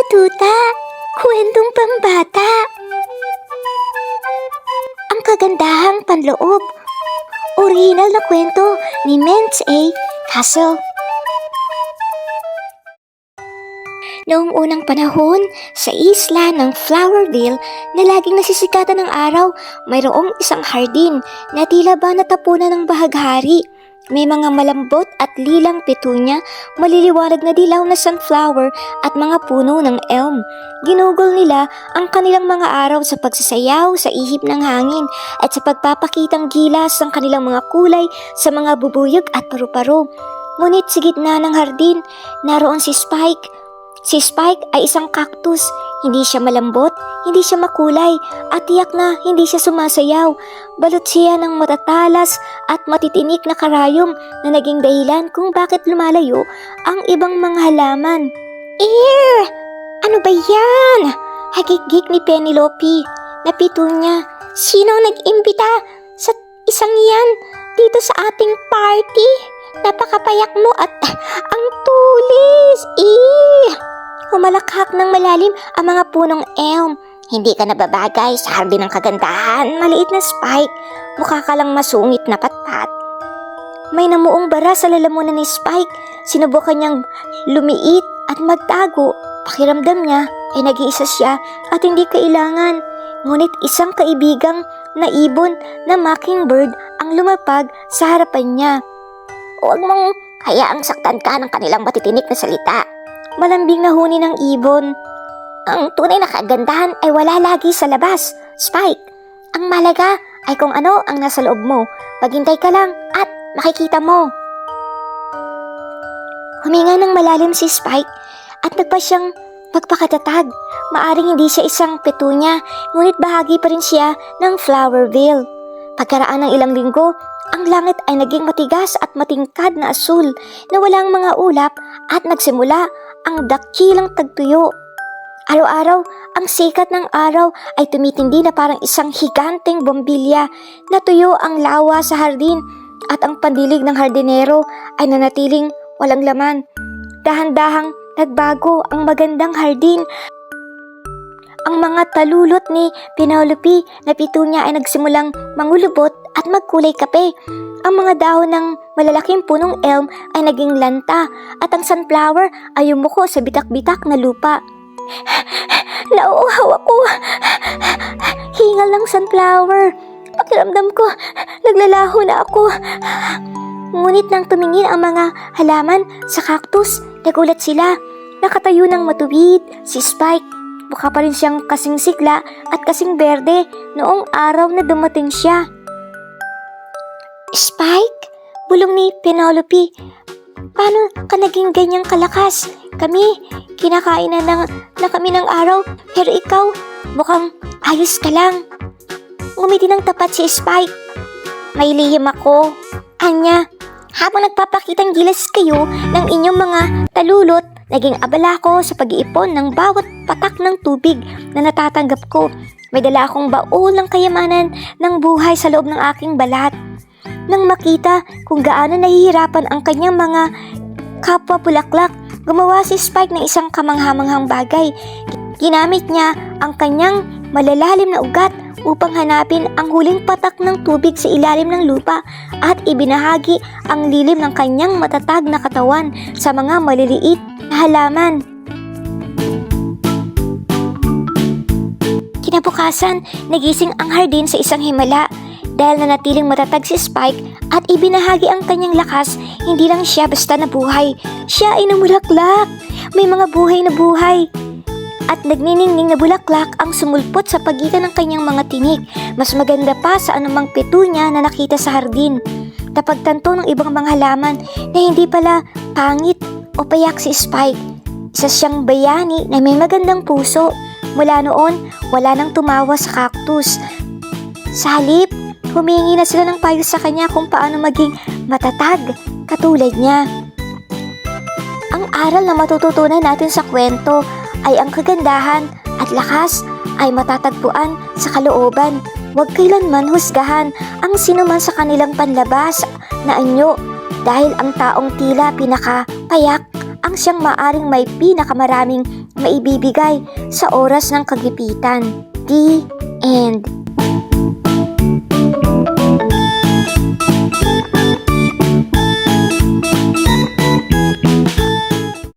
Tuta, kwentong pambata. Ang kagandahang panloob. Original na kwento ni Mens A. Castle. Noong unang panahon, sa isla ng Flowerville na laging nasisikatan ng araw, mayroong isang hardin na tila ba natapunan ng bahaghari. May mga malambot at lilang petunia, maliliwanag na dilaw na sunflower at mga puno ng elm. Ginugol nila ang kanilang mga araw sa pagsasayaw sa ihip ng hangin at sa pagpapakitang gilas ng kanilang mga kulay sa mga bubuyog at paru-paro. Ngunit sa gitna ng hardin, naroon si Spike. Si Spike ay isang cactus. Hindi siya malambot, hindi siya makulay, at tiyak na hindi siya sumasayaw. Balot siya ng matatalas at matitinik na karayom na naging dahilan kung bakit lumalayo ang ibang mga halaman. Ear! Ano ba yan? Hagik-gik ni Penelope. Napito niya. Sino nag-imbita sa isang yan dito sa ating party? Napakapayak mo at ang tulis! Humalakhak ng malalim ang mga punong elm. Hindi ka nababagay sa hardin ng kagandahan, maliit na Spike. Mukha ka lang masungit na patpat. May namuong bara sa lalamunan ni Spike. Sinubukan niyang lumiit at magtago. Pakiramdam niya ay nag-iisa siya at hindi kailangan. Ngunit isang kaibigang na ibon na mockingbird ang lumapag sa harapan niya. Huwag mong hayaang saktan ka ng kanilang matitinik na salita. Malambing na huni ng ibon. Ang tunay na kagandahan ay wala lagi sa labas, Spike. Ang malaga ay kung ano ang nasa loob mo. Maghintay ka lang at makikita mo. Huminga ng malalim si Spike at nagpa siyang magpakatatag. Maaring hindi siya isang petunia, ngunit bahagi pa rin siya ng Flowerville. Pagkaraan ng ilang linggo, ang langit ay naging matigas at matingkad na asul na walang mga ulap at nagsimula ang dakilang tagtuyo. Araw-araw, ang sikat ng araw ay tumitindi na parang isang higanteng bombilya. Natuyo ang lawa sa hardin at ang pandilig ng hardinero ay nanatiling walang laman. Dahan-dahang nagbago ang magandang hardin. Ang mga talulot ni Penelope na petunia ay nagsimulang mangulubot at magkulay kape. Ang mga dahon ng malalaking punong elm ay naging lanta at ang sunflower ay yumuko sa bitak-bitak na lupa. Nauuhaw ako. Hingal ng sunflower. Pakiramdam ko, naglalaho na ako. Ngunit nang tumingin ang mga halaman sa cactus, nagulat sila. Nakatayo ng matuwid si Spike. Mukha pa rin siyang kasing sigla at kasing berde noong araw na dumating siya. Spike? Bulong ni Penelope. Paano ka naging ganyang kalakas? Kami, kinakain na kami ng araw, pero ikaw, mukhang ayos ka lang. Ngumiti ng tapat si Spike. May lihim ako. Anya, habang nagpapakitang gilas kayo ng inyong mga talulot, naging abala ko sa pag-iipon ng bawat patak ng tubig na natatanggap ko. May dala akong baul ng kayamanan ng buhay sa loob ng aking balat. Nang makita kung gaano nahihirapan ang kanyang mga kapwa bulaklak, gumawa si Spike ng isang kamanghamanghang bagay. Ginamit niya ang kanyang malalalim na ugat upang hanapin ang huling patak ng tubig sa ilalim ng lupa at ibinahagi ang lilim ng kanyang matatag na katawan sa mga maliliit na halaman. Kinabukasan, nagising ang hardin sa isang himala. Dahil nanatiling matatag si Spike at ibinahagi ang kanyang lakas, hindi lang siya basta nabuhay. Siya ay namulaklak. May mga buhay na buhay. At nagniningning na bulaklak ang sumulpot sa pagitan ng kanyang mga tinik. Mas maganda pa sa anumang petunia na nakita sa hardin. Napagtanto ng ibang mga halaman na hindi pala pangit o payak si Spike. Isa siyang bayani na may magandang puso. Mula noon, wala nang tumawa sa cactus. Sa halip, humingi na sila ng payo sa kanya kung paano maging matatag katulad niya. Ang aral na matututunan natin sa kwento ay ang kagandahan at lakas ay matatagpuan sa kalooban. Huwag kailanman husgahan ang sinuman sa kanilang panlabas na anyo dahil ang taong tila pinakapayak ang siyang maaring may pinakamaraming maibibigay sa oras ng kagipitan. The end.